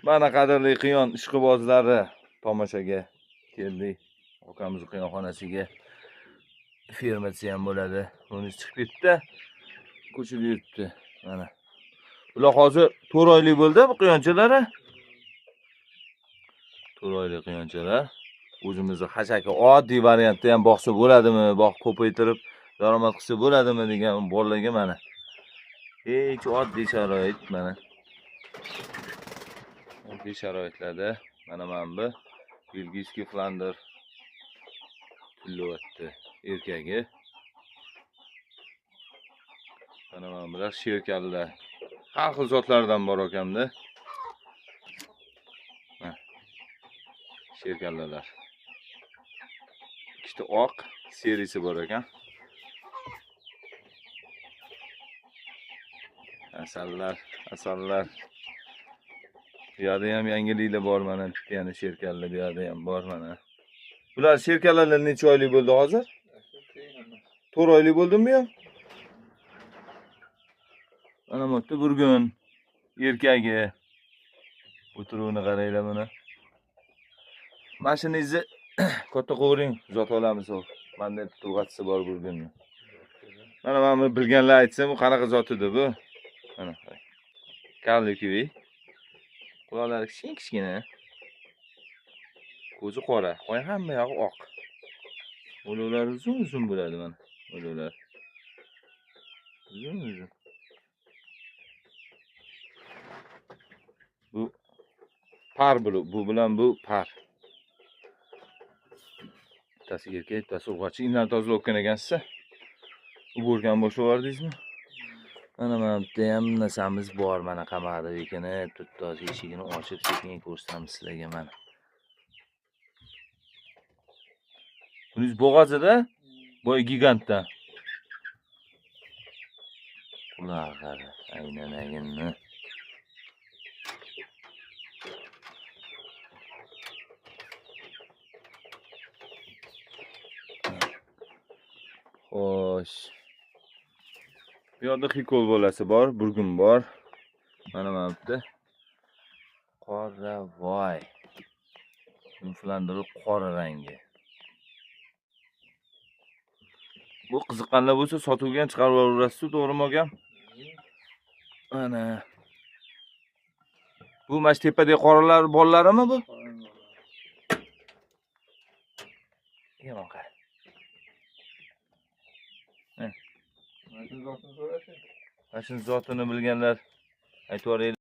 Mana qadrli qiyon ishqibozlari tomoshaga keldik. Akamiz qiyonxonasiga. Fermasi ham bo'ladi. Uni chiqib ketdi. Ko'chada yuribdi. Mana. Bular hozir 4 oylik bo'ldi bu qiyonchalar. 4 oylik qiyonchalar. O'zimizni hashaki oddiy variantda ham boqsa bo'ladimi? Boq ko'paytirib daromad qilsa bo'ladimi degan bolalarga mana. Hech oddiy sharoit mana. Oddiy sharoitlarda mana bu belgiyskiy flander tillayapti erkagi. Mana bular sherkallar. Har xil zotlardan bor ekan-da. Sherkallar. İşte oq serisi bor ekan. Asallar. Bu yerda ham yangiliklar bor mana. Bitta yana sherkallar bu yerda ham bor mana. Bular sherkallar necha oylik bo'ldi hozir? 4 oylik bo'ldimi yo? Mana bu burgun erkagi. O'tiruvini qaranglar buni. Mashinangizni katta qo'ring, zot olamiz u. Menda turg'atsa bor burgunni. Mana men bilganlar aytsa, bu qanaqa zotidir bu? Mana. Karlikuy. Quloqlari kichkina. Ko'zi qora, qo'y hamma yog'i oq. O'lovlar uzun bo'ladi mana. O'lovlar. Uzun. Bu par bu bilan bu par. Bittasi erkak, bittasi urg'ochi. Indan tozalab o'tgan ekansiz. Uborgan boshlavardingizmi? Mana bitta ham narsamiz bor mana qamoqda bekinib, tuttoz eshigini ochib sekin ko'rsatamiz sizlarga mana. Buningiz bo'g'ozida, boy gigantda. Ular qara, aynan. Xo'sh. Bu yerda xikol bolasi bor, burgun bor. Mana bitta. Qora voy. Inflanderli qora rangi. Bu qiziqqanlar bo'lsa sotuvga ham chiqarib yuborasiz, to'g'rimi akam? Mana. Bu mash tepadagi qoralar bollarimi bu? Yomon qara. Mana zotini bilganlar aytib